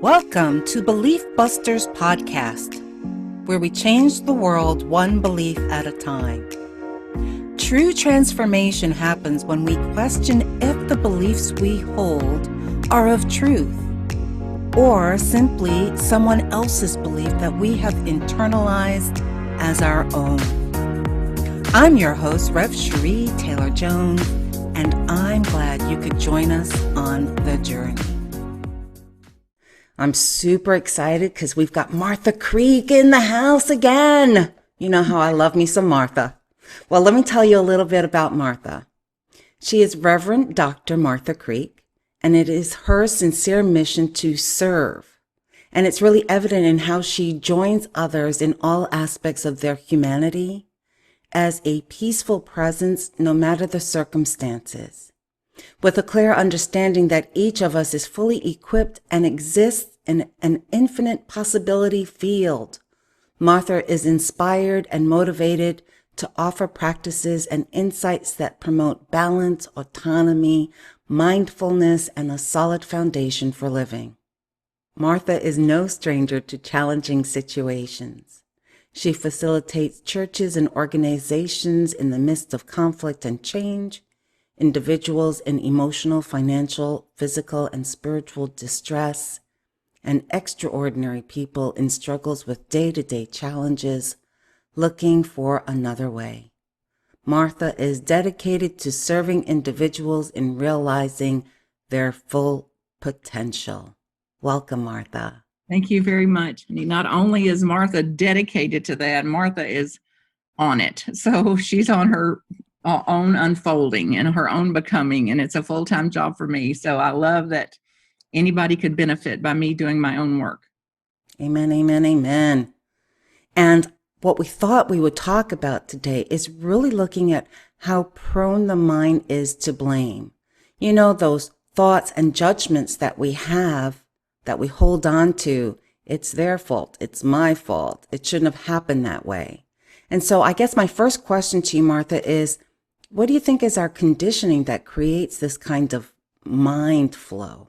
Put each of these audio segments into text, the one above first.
Welcome to Belief Busters Podcast, where we change the world one belief at a time. True transformation happens when we question if the beliefs we hold are of truth, or simply someone else's belief that we have internalized as our own. I'm your host, Rev. Sheree Taylor-Jones, and I'm glad you could join us on the journey. I'm super excited because we've got Martha Creek in the house again. You know how I love me some Martha. Well, let me tell you a little bit about Martha. She is Reverend Dr. Martha Creek, and it is her sincere mission to serve. And it's really evident in how she joins others in all aspects of their humanity as a peaceful presence, no matter the circumstances, with a clear understanding that each of us is fully equipped and exists in an infinite possibility field. Martha is inspired and motivated to offer practices and insights that promote balance, autonomy, mindfulness, and a solid foundation for living. Martha is no stranger to challenging situations. She facilitates churches and organizations in the midst of conflict and change, individuals in emotional, financial, physical, and spiritual distress, and extraordinary people in struggles with day-to-day challenges, looking for another way. Martha is dedicated to serving individuals in realizing their full potential. Welcome, Martha. Thank you very much. Not only is Martha dedicated to that, Martha is on it. So she's on her own unfolding and her own becoming, and it's a full-time job for me. So I love that anybody could benefit by me doing my own work. Amen, amen, amen. And what we thought we would talk about today is really looking at how prone the mind is to blame. You know, those thoughts and judgments that we have, that we hold on to. It's their fault. It's my fault. It shouldn't have happened that way. And so I guess my first question to you, Martha, is what do you think is our conditioning that creates this kind of mind flow?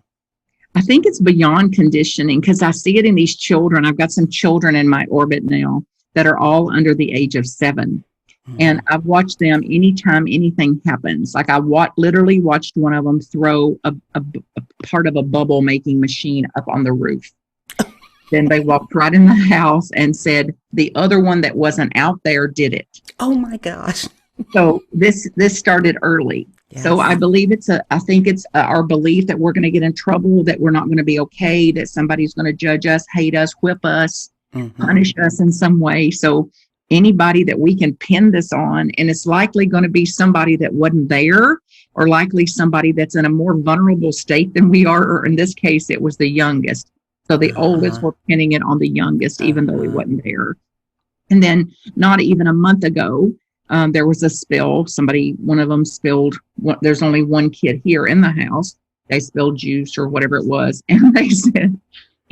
I think it's beyond conditioning because I see it in these children. I've got some children in my orbit now that are all under the age of 7. And I've watched them anytime anything happens. Like I literally watched one of them throw a part of a bubble making machine up on the roof. Then they walked right in the house and said the other one that wasn't out there did it. Oh my gosh. So this started early. Yes. So I believe I think it's our belief that we're going to get in trouble, that we're not going to be okay, that somebody's going to judge us, hate us, whip us, punish us in some way. So anybody that we can pin this on, and it's likely going to be somebody that wasn't there, or likely somebody that's in a more vulnerable state than we are, or in this case, it was the youngest. So the oldest, we're pinning it on the youngest, even though he wasn't there. And then not even a month ago, there was a spill. One of them spilled, there's only one kid here in the house. They spilled juice or whatever it was. And they said,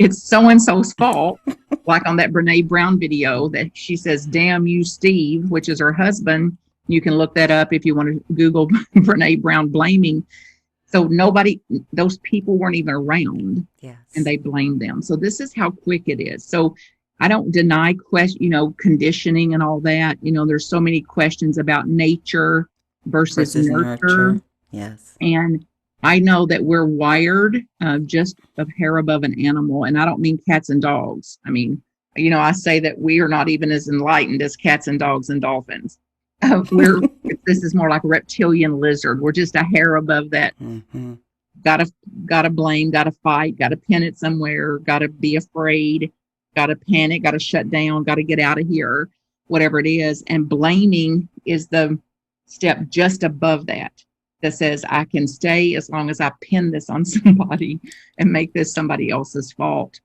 it's so-and-so's fault. Like on that Brene Brown video that she says, damn you, Steve, which is her husband. You can look that up if you want to Google Brene Brown blaming. So those people weren't even around. Yes. And they blamed them. So this is how quick it is. So I don't deny conditioning and all that. There's so many questions about nature versus nurture. Yes. And I know that we're wired just a hair above an animal. And I don't mean cats and dogs. I mean, I say that we are not even as enlightened as cats and dogs and dolphins. This is more like a reptilian lizard. We're just a hair above that. Mm-hmm. Gotta blame, gotta fight, gotta pin it somewhere, gotta be afraid, gotta panic, gotta shut down, gotta get out of here, whatever it is. And blaming is the step just above that says I can stay as long as I pin this on somebody and make this somebody else's fault.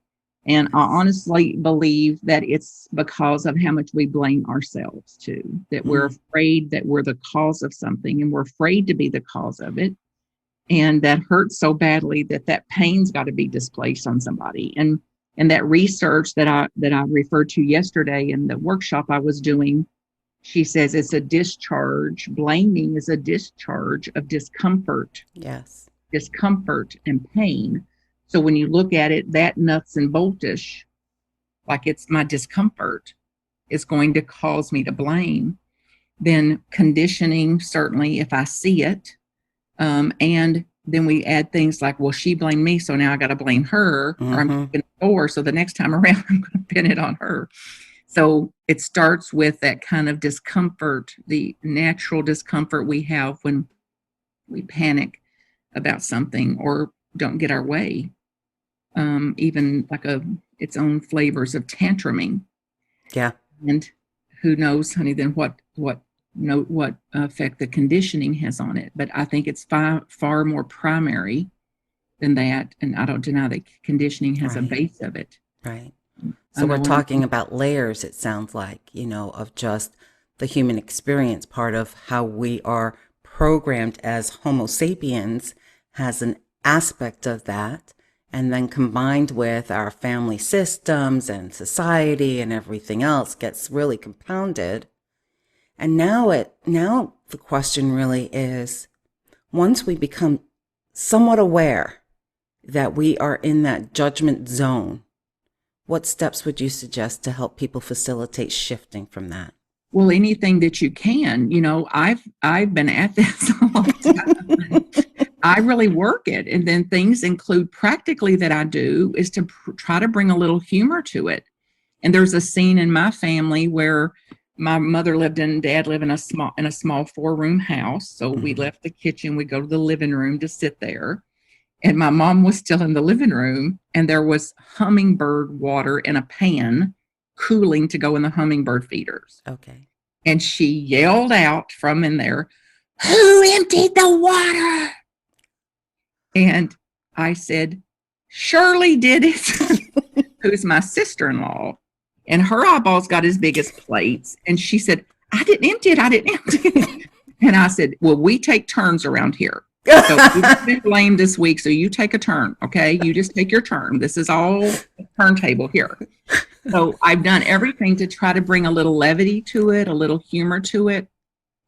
And I honestly believe that it's because of how much we blame ourselves too, that we're afraid that we're the cause of something, and we're afraid to be the cause of it. And that hurts so badly that pain's got to be displaced on somebody. And that research that I referred to yesterday in the workshop I was doing, she says it's a discharge. Blaming is a discharge of discomfort. Yes. Discomfort and pain. So when you look at it, that nuts and boltish, like it's my discomfort, is going to cause me to blame. Then conditioning, certainly, if I see it, and then we add things like, well, she blamed me, so now I got to blame her, or I'm keeping it for, so the next time around, I'm going to pin it on her. So it starts with that kind of discomfort, the natural discomfort we have when we panic about something or don't get our way. Even like its own flavors of tantruming. Yeah. And who knows, honey, then what effect the conditioning has on it. But I think it's far more primary than that. And I don't deny that conditioning has a base of it. Right. So we're talking about layers, it sounds like, of just the human experience. Part of how we are programmed as Homo sapiens has an aspect of that. And then combined with our family systems and society and everything else gets really compounded. And now the question really is, once we become somewhat aware that we are in that judgment zone, what steps would you suggest to help people facilitate shifting from that? Well, anything that you can. I've been at this a long time. I really work it. And then things include practically that I do is to try to bring a little humor to it. And there's a scene in my family where my mother lived and dad lived in a small 4-room house. So we left the kitchen, we go to the living room to sit there. And my mom was still in the living room, and there was hummingbird water in a pan cooling to go in the hummingbird feeders. Okay. And she yelled out from in there, "Who emptied the water?" And I said, "Shirley did it," who's my sister-in-law. And her eyeballs got as big as plates. And she said, I didn't empty it. And I said, well, we take turns around here. So you've been blamed this week, so you take a turn, okay? You just take your turn. This is all a turntable here. So I've done everything to try to bring a little levity to it, a little humor to it.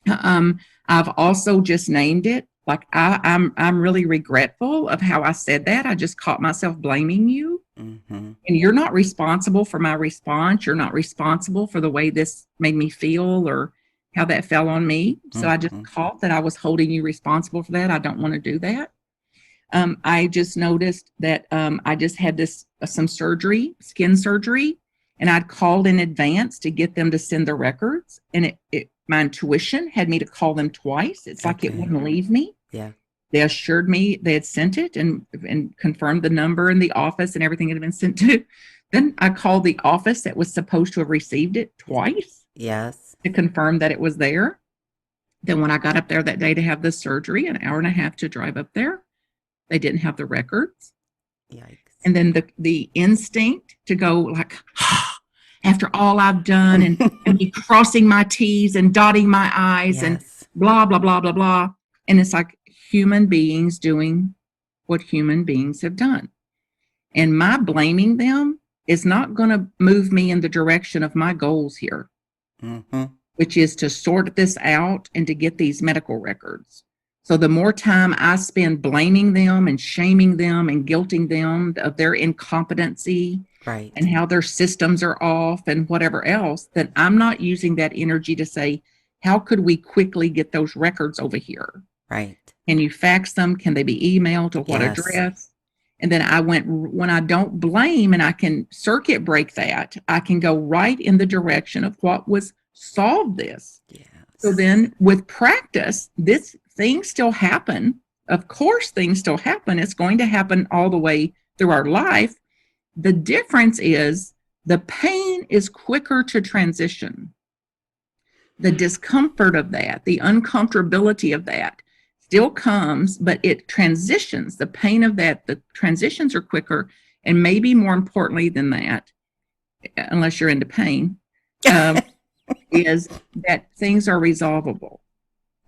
I've also just named it. Like I'm really regretful of how I said that. I just caught myself blaming you. And you're not responsible for my response. You're not responsible for the way this made me feel or how that fell on me. So I just caught that I was holding you responsible for that. I don't want to do that. I just noticed that I just had some surgery, skin surgery, and I'd called in advance to get them to send the records. And my intuition had me to call them twice. It's like it wouldn't leave me. Yeah. They assured me they had sent it and confirmed the number and the office and everything had been sent to. Then I called the office that was supposed to have received it twice. Yes. To confirm that it was there. Then when I got up there that day to have the surgery, an hour and a half to drive up there, they didn't have the records. Yikes. And then the instinct to go like, after all I've done and be crossing my T's and dotting my I's and blah, blah, blah, blah, blah. And it's like human beings doing what human beings have done. And my blaming them is not going to move me in the direction of my goals here, which is to sort this out and to get these medical records. So the more time I spend blaming them and shaming them and guilting them of their incompetency and how their systems are off and whatever else, then I'm not using that energy to say, how could we quickly get those records over here? Right. Can you fax them? Can they be emailed to what address? And then when I don't blame and I can circuit break that, I can go right in the direction of what was solved this. Yes. So then with practice, things still happen. Of course, things still happen. It's going to happen all the way through our life. The difference is the pain is quicker to transition. The discomfort of that, the uncomfortability of that still comes, but it transitions. The pain of that, the transitions are quicker. And maybe more importantly than that, unless you're into pain, is that things are resolvable.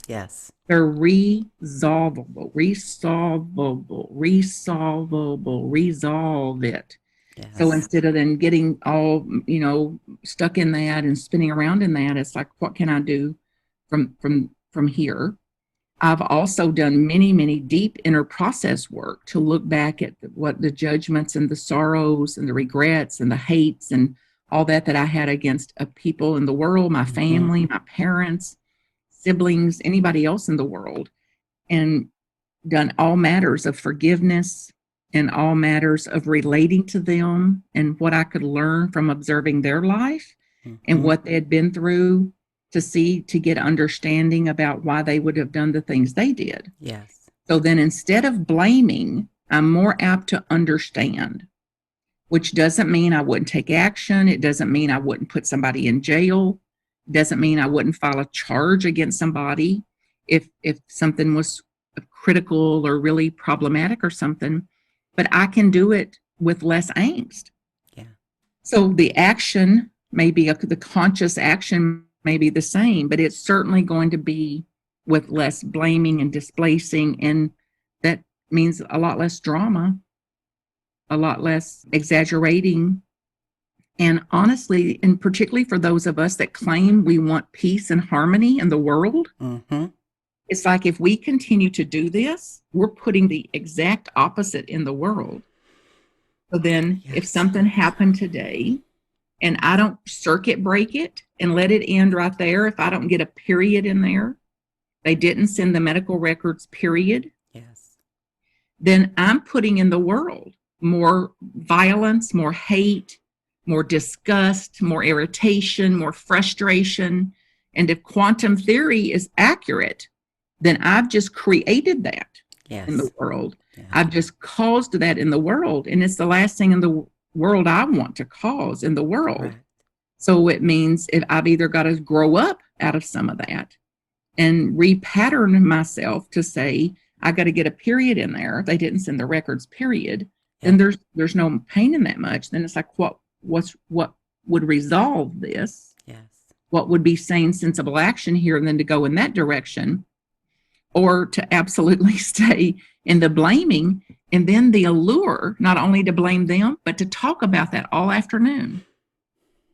Yes. They're resolve it. Yes. So instead of then getting all, stuck in that and spinning around in that, it's like, what can I do from here? I've also done many, many deep inner process work to look back at what the judgments and the sorrows and the regrets and the hates and all that I had against people in the world, my family, my parents, siblings, anybody else in the world, and done all matters of forgiveness and all matters of relating to them and what I could learn from observing their life and what they had been through to get understanding about why they would have done the things they did. Yes. So then instead of blaming, I'm more apt to understand, which doesn't mean I wouldn't take action. It doesn't mean I wouldn't put somebody in jail. It doesn't mean I wouldn't file a charge against somebody if something was critical or really problematic or something, but I can do it with less angst. Yeah. So the action the conscious action may be the same, but it's certainly going to be with less blaming and displacing, and that means a lot less drama, a lot less exaggerating. And honestly, and particularly for those of us that claim we want peace and harmony in the world, it's like if we continue to do this, we're putting the exact opposite in the world. So then if something happened today and I don't circuit break it and let it end right there, if I don't get a period in there, they didn't send the medical records, period. Yes. Then I'm putting in the world more violence, more hate, more disgust, more irritation, more frustration. And if quantum theory is accurate, then I've just created that in the world. Yeah. I've just caused that in the world. And it's the last thing in the world I want to cause in the world. Right. So it means if I've either got to grow up out of some of that and repattern myself to say, I got to get a period in there. If they didn't send the records, period. Yeah. Then there's no pain in that much. Then it's like, what would resolve this? Yes. What would be sane, sensible action here? And then to go in that direction, or to absolutely stay in the blaming, and then the allure, not only to blame them, but to talk about that all afternoon.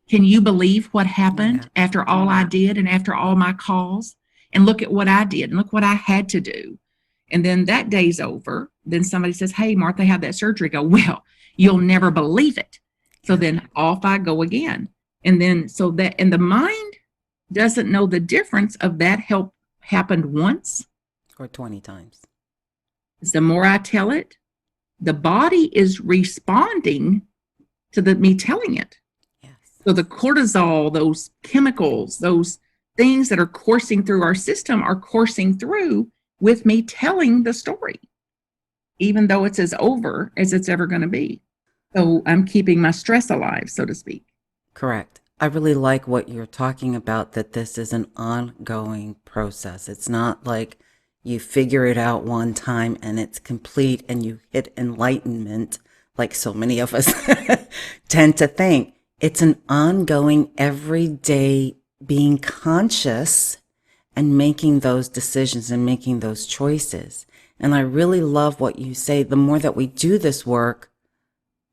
Can you believe what happened after all I did and after all my calls? And look at what I did and look what I had to do. And then that day's over. Then somebody says, hey, Martha had that surgery. Go, well, you'll never believe it. So then off I go again. And then and the mind doesn't know the difference of that happened once or 20 times. The more I tell it, the body is responding to me telling it. Yes. So the cortisol, those chemicals, those things that are coursing through our system are coursing through with me telling the story, even though it's as over as it's ever going to be. So I'm keeping my stress alive, so to speak. Correct. I really like what you're talking about, that this is an ongoing process. It's not like you figure it out one time and it's complete and you hit enlightenment like so many of us tend to think. It's an ongoing, everyday being conscious and making those decisions and making those choices. And I really love what you say. The more that we do this work,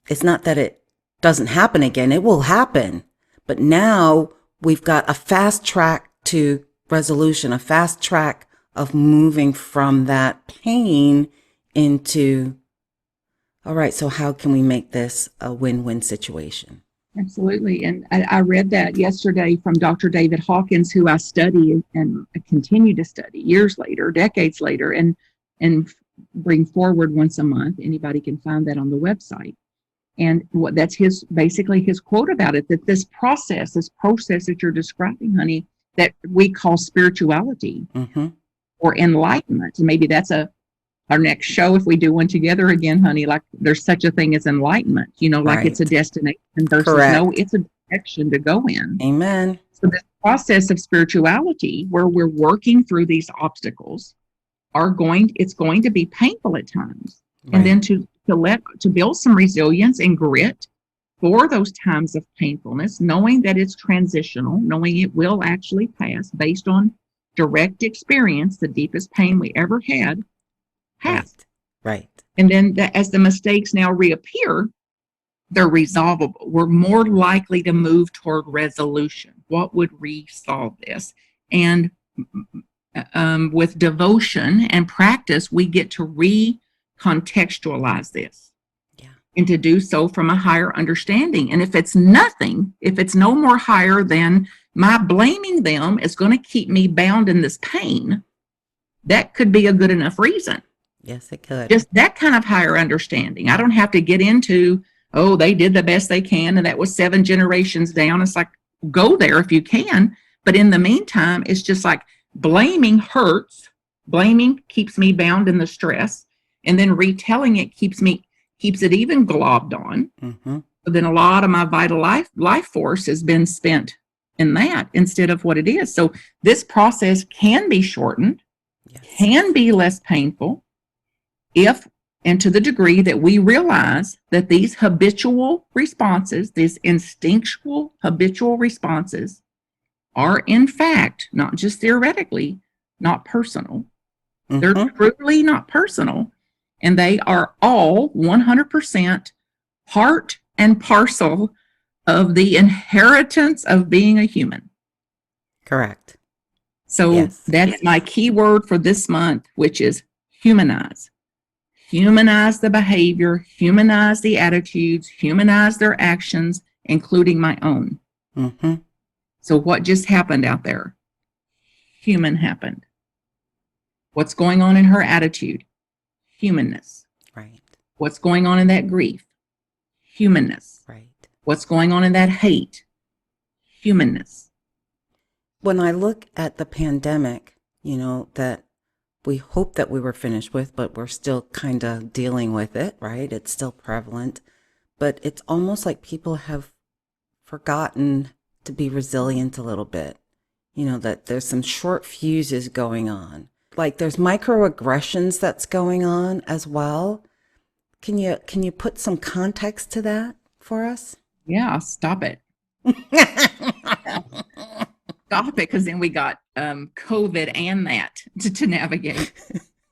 it's not that it doesn't happen again. It will happen. But now we've got a fast track to resolution, a fast track of moving from that pain into, all right, so how can we make this a win-win situation? Absolutely. And I read that yesterday from Dr. David Hawkins, who I study and continue to study years later, decades later, and bring forward once a month. Anybody can find that on the website. And that's basically his quote about it, that this process that you're describing, honey, that we call spirituality or enlightenment. And maybe that's our next show if we do one together again, honey, like there's such a thing as enlightenment, like it's a destination versus no, it's a direction to go in. Amen. So this process of spirituality where we're working through these obstacles it's going to be painful at times. Right. And then to build some resilience and grit for those times of painfulness, knowing that it's transitional, knowing it will actually pass based on direct experience, the deepest pain we ever had passed. Right. And then as the mistakes now reappear, they're resolvable. We're more likely to move toward resolution. What would resolve this? And with devotion and practice, we get to recontextualize this. Yeah. And to do so from a higher understanding. And if it's nothing, if it's no more higher than my blaming them is going to keep me bound in this pain, that could be a good enough reason. Yes, it could. Just that kind of higher understanding. I don't have to get into, oh, they did the best they can, and that was 7 generations down. It's like, go there if you can. But in the meantime, it's just like blaming hurts. Blaming keeps me bound in the stress. And then retelling it keeps it even globbed on. Mm-hmm. But then a lot of my vital life force has been spent in that instead of what it is. So this process can be shortened, Yes. can be less painful if and to the degree that we realize that these habitual responses, these instinctual habitual responses are in fact, not just theoretically, not personal. Mm-hmm. They're truly not personal. And they are all 100% part and parcel of the inheritance of being a human. Correct. So Yes. that's my key word for this month, which is humanize. Humanize the behavior, humanize the attitudes, humanize their actions, including my own. Mm-hmm. So what just happened out there? Human happened. What's going on in her attitude? Humanness. Right. What's going on in that grief? Humanness. Right. What's going on in that hate? Humanness. When I look at the pandemic, that we hope that we were finished with, but we're still kind of dealing with it, right? It's still prevalent, but it's almost like people have forgotten to be resilient a little bit. That there's some short fuses going on. Like there's microaggressions that's going on as well. Can you put some context to that for us? Yeah, stop it. Stop it, because then we got COVID and that to navigate.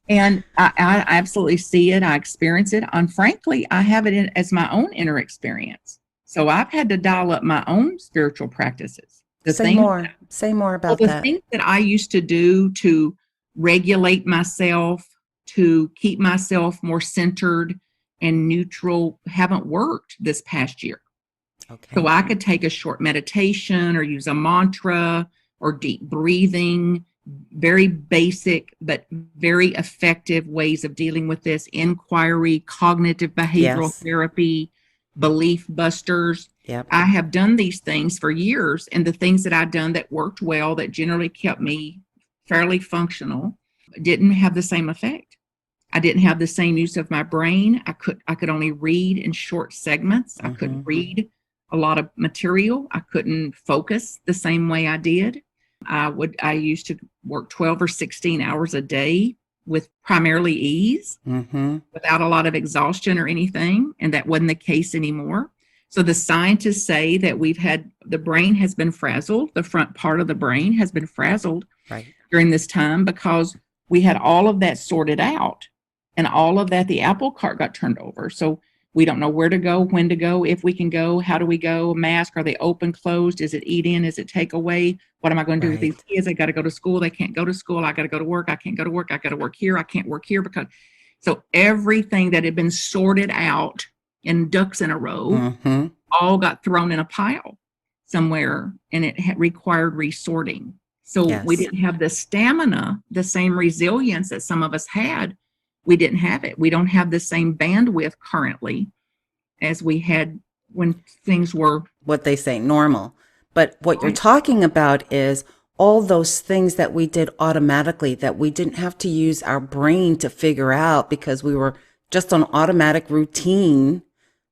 And I absolutely see it. I experience it. And frankly, I have it as my own inner experience. So I've had to dial up my own spiritual practices. Say more about that. The things that I used to do to regulate myself, to keep myself more centered and neutral, haven't worked this past year. Okay. So I could take a short meditation or use a mantra or deep breathing, very basic but very effective ways of dealing with this. Inquiry, cognitive behavioral therapy, belief busters. Yep. I have done these things for years, and the things that I've done that worked well, that generally kept me fairly functional, didn't have the same effect. I didn't have the same use of my brain. I could only read in short segments. I couldn't read a lot of material. I couldn't focus the same way I did. I used to work 12 or 16 hours a day with primarily ease, without a lot of exhaustion or anything. And that wasn't the case anymore. So the scientists say that the brain has been frazzled. The front part of the brain has been frazzled during this time, because we had all of that sorted out, and all of that, the apple cart got turned over. So we don't know where to go, when to go, if we can go, how do we go, mask, are they open, closed, is it eat in, is it take away? What am I going to do with these kids? They got to go to school, they can't go to school, I got to go to work, I can't go to work, I got to work here, I can't work here, because so everything that had been sorted out in ducks in a row all got thrown in a pile somewhere, and it required resorting. So we didn't have the stamina, the same resilience that some of us had. We didn't have it. We don't have the same bandwidth currently as we had when things were what they say normal. But what you're talking about is all those things that we did automatically, that we didn't have to use our brain to figure out, because we were just on automatic routine,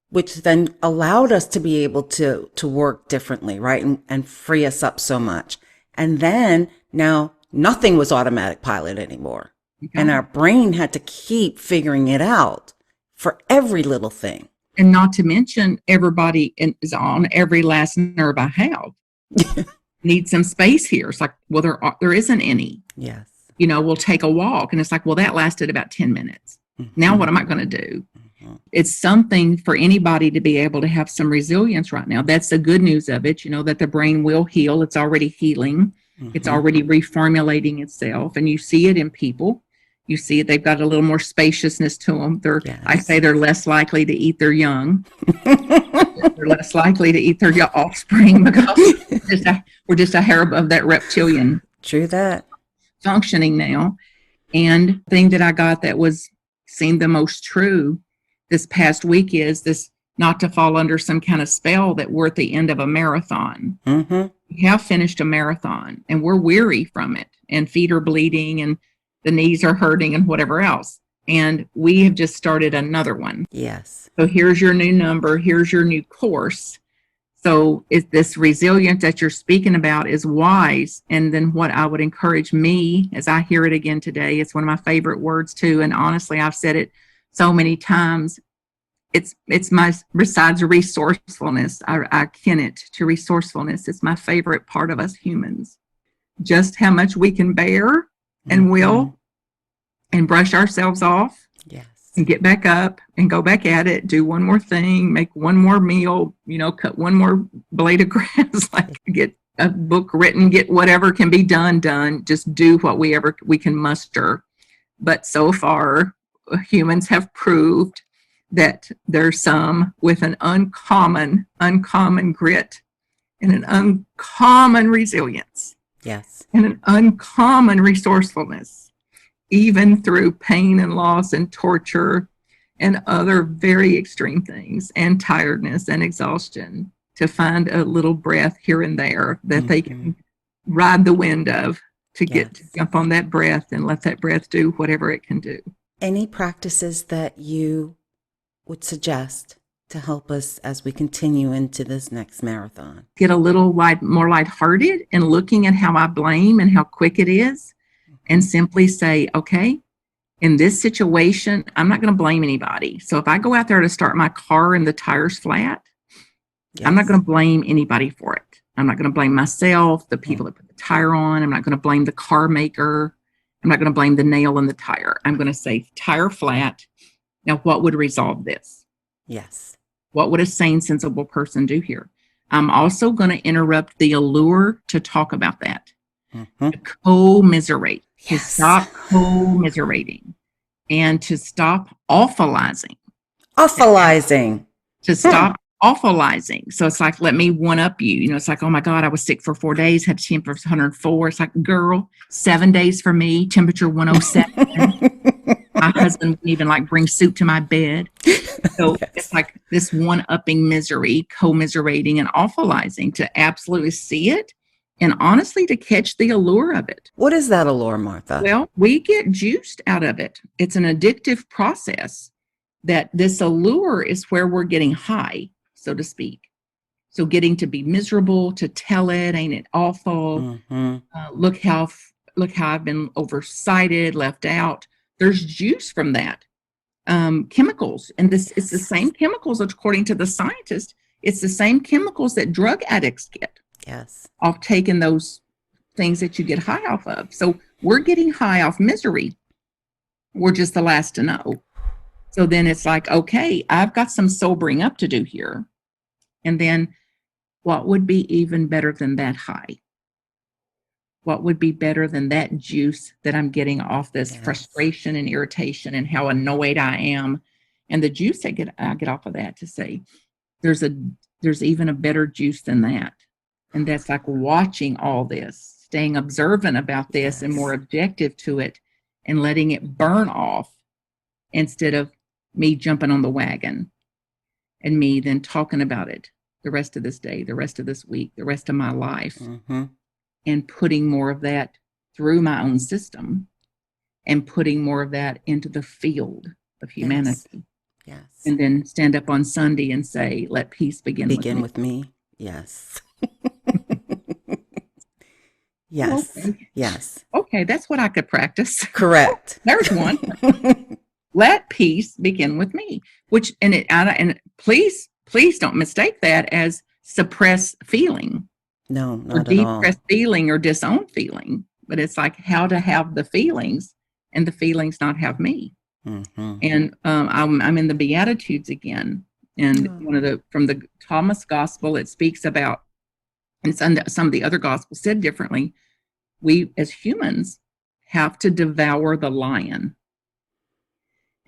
which then allowed us to be able to work differently, right? And free us up so much. And then now nothing was automatic pilot anymore. And our brain had to keep figuring it out for every little thing. And not to mention, everybody is on every last nerve I have. Need some space here. It's like, well, there isn't any. Yes. We'll take a walk. And it's like, well, that lasted about 10 minutes. Now what am I going to do? It's something for anybody to be able to have some resilience right now. That's the good news of it, that the brain will heal. It's already healing. It's already reformulating itself, and you see it in people. You see it; they've got a little more spaciousness to them. I say they're less likely to eat their young. They're less likely to eat their offspring because we're just a hair above that reptilian. True that. Functioning now. And the thing that I got that seemed the most true this past week is this: not to fall under some kind of spell that we're at the end of a marathon. Mm-hmm. We have finished a marathon and we're weary from it, and feet are bleeding and the knees are hurting and whatever else. And we have just started another one. Yes. So here's your new number. Here's your new course. So is this resilience that you're speaking about is wise. And then what I would encourage me, as I hear it again today, it's one of my favorite words too. And honestly, I've said it so many times. It's my, besides resourcefulness, I akin it to resourcefulness. It's my favorite part of us humans. Just how much we can bear and will, and brush ourselves off. Yes. And get back up and go back at it, do one more thing, make one more meal, cut one more blade of grass, like get a book written, get whatever can be done, just do what we can muster. But so far, humans have proved that there's some with an uncommon grit and an uncommon resilience. Yes. And an uncommon resourcefulness, even through pain and loss and torture and other very extreme things, and tiredness and exhaustion, to find a little breath here and there that they can ride the wind of, to get to jump on that breath and let that breath do whatever it can do. Any practices that you would suggest to help us as we continue into this next marathon? Get a little more lighthearted and looking at how I blame and how quick it is. And simply say, okay, in this situation, I'm not going to blame anybody. So if I go out there to start my car and the tire's flat, I'm not going to blame anybody for it. I'm not going to blame myself, the people that put the tire on. I'm not going to blame the car maker. I'm not going to blame the nail in the tire. I'm going to say, tire flat. Now, what would resolve this? Yes. What would a sane, sensible person do here? I'm also going to interrupt the allure to talk about that. To commiserate, to stop commiserating, and to stop awfulizing. To stop awfulizing. So it's like, let me one up you. It's like, oh my God, I was sick for 4 days, had temperature 104. It's like, girl, 7 days for me, temperature 107. My husband wouldn't even bring soup to my bed. So it's like this one-upping misery, commiserating and awfulizing, to absolutely see it. And honestly, to catch the allure of it. What is that allure, Martha? Well, we get juiced out of it. It's an addictive process. That this allure is where we're getting high, so to speak. So getting to be miserable, to tell it, ain't it awful? Look how I've been oversighted, left out. There's juice from that. Chemicals, and it's the same chemicals, according to the scientists. It's the same chemicals that drug addicts get. Yes. Off taking those things that you get high off of. So we're getting high off misery. We're just the last to know. So then it's like, okay, I've got some sobering up to do here. And then what would be even better than that high? What would be better than that juice that I'm getting off this frustration and irritation and how annoyed I am? And the juice I get off of that, to say, there's even a better juice than that. And that's like watching all this, staying observant about this and more objective to it, and letting it burn off, instead of me jumping on the wagon and me then talking about it the rest of this day, the rest of this week, the rest of my life, and putting more of that through my own system and putting more of that into the field of humanity. Yes. And then stand up on Sunday and say, let peace begin with me. Yes. Yes. Okay. Yes. Okay, that's what I could practice. Correct. There's one. Let peace begin with me. And please don't mistake that as suppress feeling. No, or not at all. depress feeling or disown feeling. But it's like how to have the feelings, and the feelings not have me. And I'm in the Beatitudes again, and from the Thomas Gospel, it speaks about, and some of the other Gospels said differently, we as humans have to devour the lion.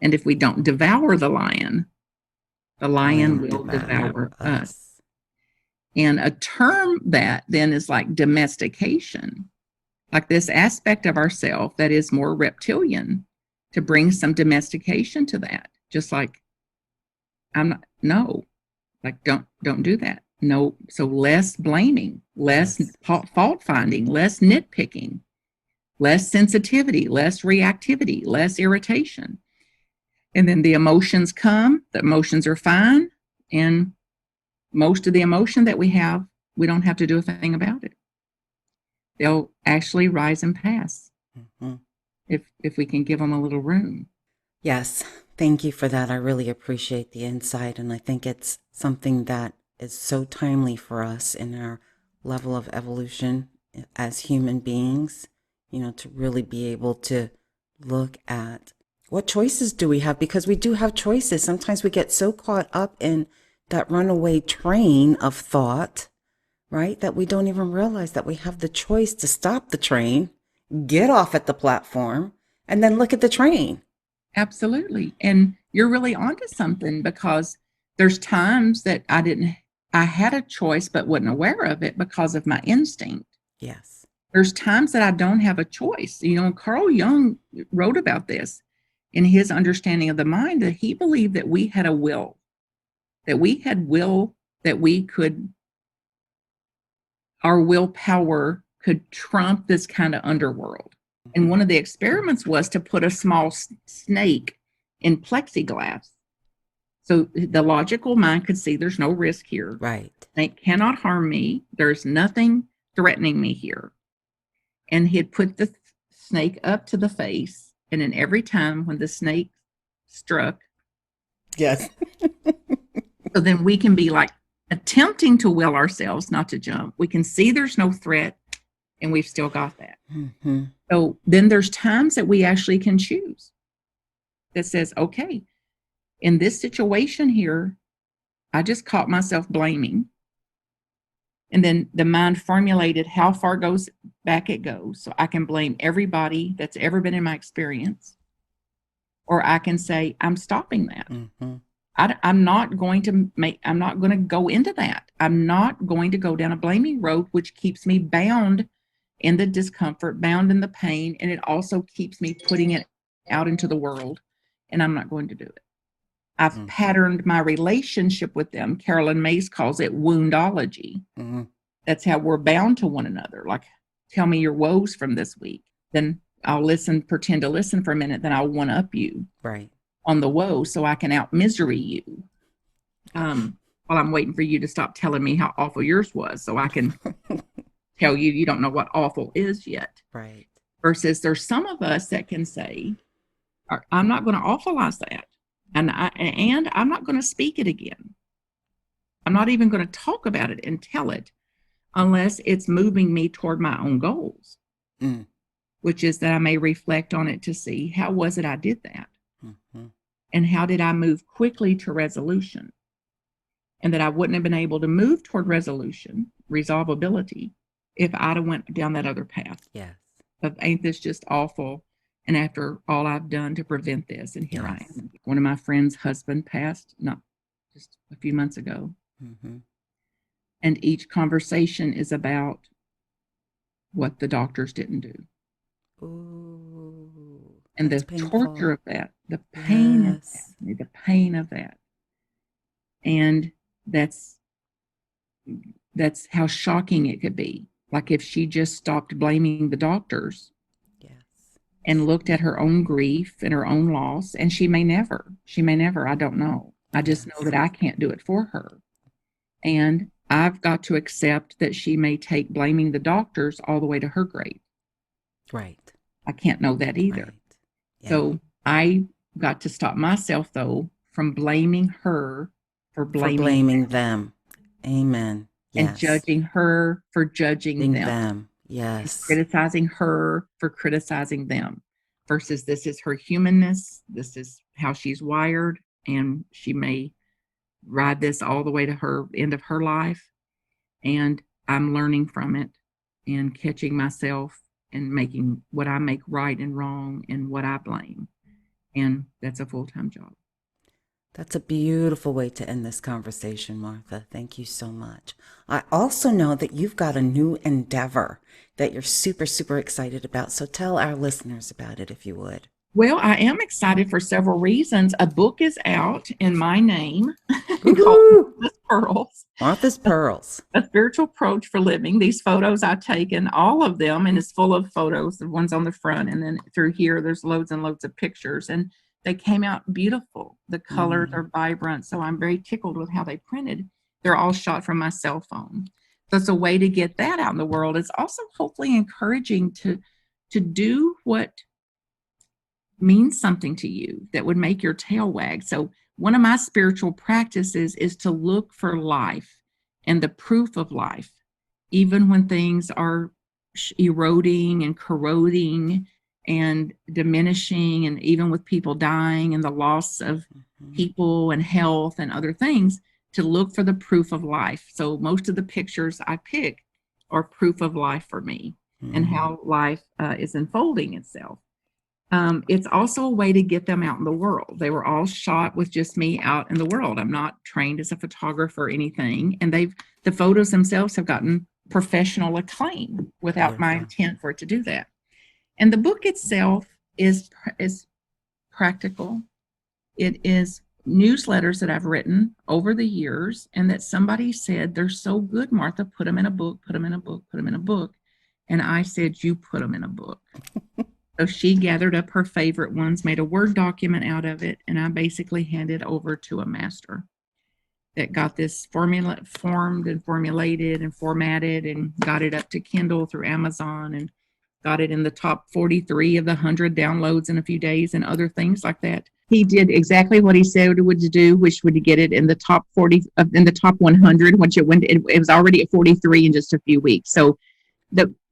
And if we don't devour the lion will devour us. And a term that then is like domestication, like this aspect of ourself that is more reptilian, to bring some domestication to that. Just like, I'm not, no, like, don't do that. No. So less blaming, less fault finding, less nitpicking, less sensitivity, less reactivity, less irritation. And then the emotions come, the emotions are fine. And most of the emotion that we have, we don't have to do a thing about it. They'll actually rise and pass if we can give them a little room. Yes, thank you for that. I really appreciate the insight, and I think it's something that is so timely for us in our level of evolution as human beings, to really be able to look at what choices do we have, because we do have choices. Sometimes we get so caught up in that runaway train of thought, right, that we don't even realize that we have the choice to stop the train, get off at the platform, and then look at the train. Absolutely. And you're really onto something, because there's times that I had a choice but wasn't aware of it because of my instinct. Yes. There's times that I don't have a choice. Carl Jung wrote about this in his understanding of the mind, that he believed that we had a will, that we had will, that our willpower could trump this kind of underworld. And one of the experiments was to put a small snake in plexiglass. So the logical mind could see there's no risk here. Right. Snake cannot harm me. There's nothing threatening me here. And he'd put the snake up to the face. And then every time when the snake struck. Yes. So then we can be like attempting to will ourselves not to jump. We can see there's no threat, and we've still got that. Mm-hmm. So then there's times that we actually can choose that says, okay, in this situation here, I just caught myself blaming. And then the mind formulated how far goes back it goes. So I can blame everybody that's ever been in my experience. Or I can say, I'm stopping that. Mm-hmm. I'm not going to go into that. I'm not going to go down a blaming road, which keeps me bound in the discomfort, bound in the pain. And it also keeps me putting it out into the world. And I'm not going to do it. I've patterned my relationship with them. Carolyn Mays calls it woundology. Mm-hmm. That's how we're bound to one another. Like, tell me your woes from this week. Then I'll pretend to listen for a minute. Then I'll one up you. Right. On the woe, so I can out misery you. While I'm waiting for you to stop telling me how awful yours was, so I can tell you don't know what awful is yet. Right. Versus there's some of us that can say, I'm not going to awfulize that. And I'm not going to speak it again. I'm not even going to talk about it and tell it unless it's moving me toward my own goals, which is that I may reflect on it to see how was it I did that. Mm-hmm. And how did I move quickly to resolution? And that I wouldn't have been able to move toward resolution, resolvability, if I'd have went down that other path. Yes. Of ain't this just awful? And after all I've done to prevent this, and here I am. One of my friend's husband passed not just a few months ago. Mm-hmm. And each conversation is about what the doctors didn't do. Ooh, and the painful. Torture of that, the pain of that, the pain of that. And that's how shocking it could be. Like if she just stopped blaming the doctors. And looked at her own grief and her own loss, and she may never, I don't know. I just know that I can't do it for her. And I've got to accept that she may take blaming the doctors all the way to her grave. Right. I can't know that either. Right. Yeah. So I got to stop myself, though, from blaming her for blaming them. Amen. Yes. And judging her for judging them. Yes. Criticizing her for criticizing them, versus this is her humanness. This is how she's wired, and she may ride this all the way to her end of her life. And I'm learning from it and catching myself and making what I make right and wrong and what I blame. And that's a full-time job. That's a beautiful way to end this conversation, Martha. Thank you so much. I also know that you've got a new endeavor that you're super, super excited about. So tell our listeners about it, if you would. Well, I am excited for several reasons. A book is out in my name called Woohoo! Martha's Pearls. Martha's Pearls. A spiritual approach for living. These photos I've taken, all of them, and it's full of photos, the ones on the front, and then through here, there's loads and loads of pictures. And they came out beautiful. The colors are vibrant. So I'm very tickled with how they printed. They're all shot from my cell phone. So it's a way to get that out in the world. It's also hopefully encouraging to do what means something to you that would make your tail wag. So one of my spiritual practices is to look for life and the proof of life, even when things are eroding and corroding and diminishing, and even with people dying and the loss of people and health and other things, to look for the proof of life. So most of the pictures I pick are proof of life for me and how life is unfolding itself. It's also a way to get them out in the world. They were all shot with just me out in the world. I'm not trained as a photographer or anything. And the photos themselves have gotten professional acclaim without my intent for it to do that. And the book itself is practical. It is newsletters that I've written over the years, and that somebody said, they're so good, Martha, put them in a book, put them in a book, put them in a book. And I said, you put them in a book. So she gathered up her favorite ones, made a Word document out of it, and I basically handed over to a master that got this formula formed and formulated and formatted and got it up to Kindle through Amazon and got it in the top 43 of the 100 downloads in a few days and other things like that. He did exactly what he said it would do, which would get it in the top 40, in the top 100, which it was already at 43 in just a few weeks. So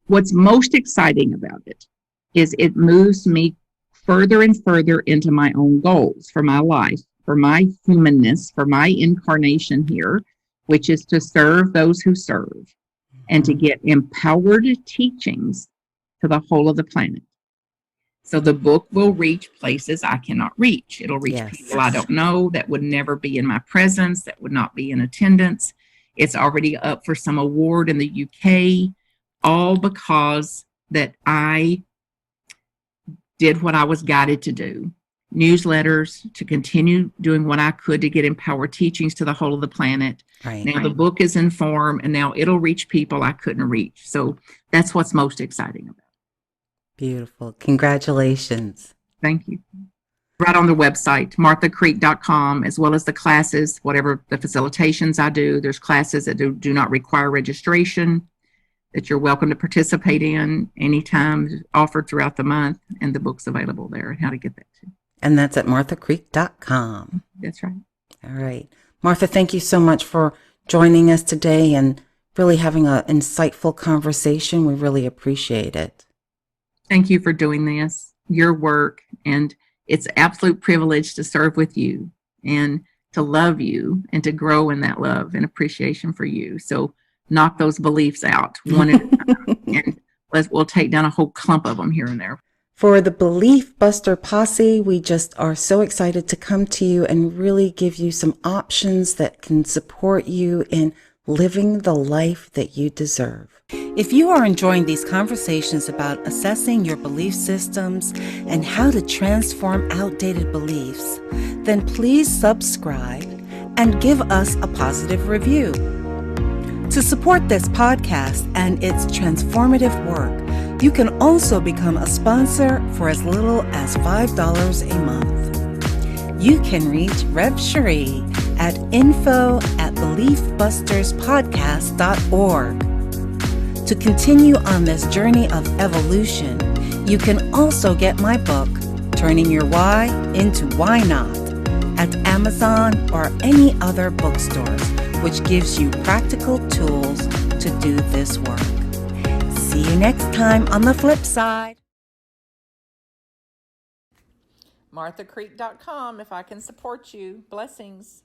what's most exciting about it is it moves me further and further into my own goals for my life, for my humanness, for my incarnation here, which is to serve those who serve and to get empowered teachings to the whole of the planet. So the book will reach places I cannot reach. It'll reach people I don't know, that would never be in my presence, that would not be in attendance. It's already up for some award in the UK, all because that I did what I was guided to do. Newsletters, to continue doing what I could to get empowered teachings to the whole of the planet. Now the book is in form, and now it'll reach people I couldn't reach. So that's what's most exciting about it. Beautiful. Congratulations. Thank you. Right on the website, marthacreek.com, as well as the classes, whatever the facilitations I do. There's classes that do not require registration, that you're welcome to participate in anytime, offered throughout the month, and the book's available there and how to get that too. And that's at marthacreek.com. That's right. All right. Martha, thank you so much for joining us today and really having an insightful conversation. We really appreciate it. Thank you for doing this, your work, and it's an absolute privilege to serve with you and to love you and to grow in that love and appreciation for you. So knock those beliefs out one at a time, and we'll take down a whole clump of them here and there. For the Belief Buster Posse, we just are so excited to come to you and really give you some options that can support you in living the life that you deserve. If you are enjoying these conversations about assessing your belief systems and how to transform outdated beliefs, then please subscribe and give us a positive review. To support this podcast and its transformative work, you can also become a sponsor for as little as $5 a month. You can reach Rev Sheree at info@beliefbusterspodcast.org. To continue on this journey of evolution, you can also get my book, Turning Your Why into Why Not, at Amazon or any other bookstores, which gives you practical tools to do this work. See you next time on the flip side. marthacreek.com if I can support you. Blessings.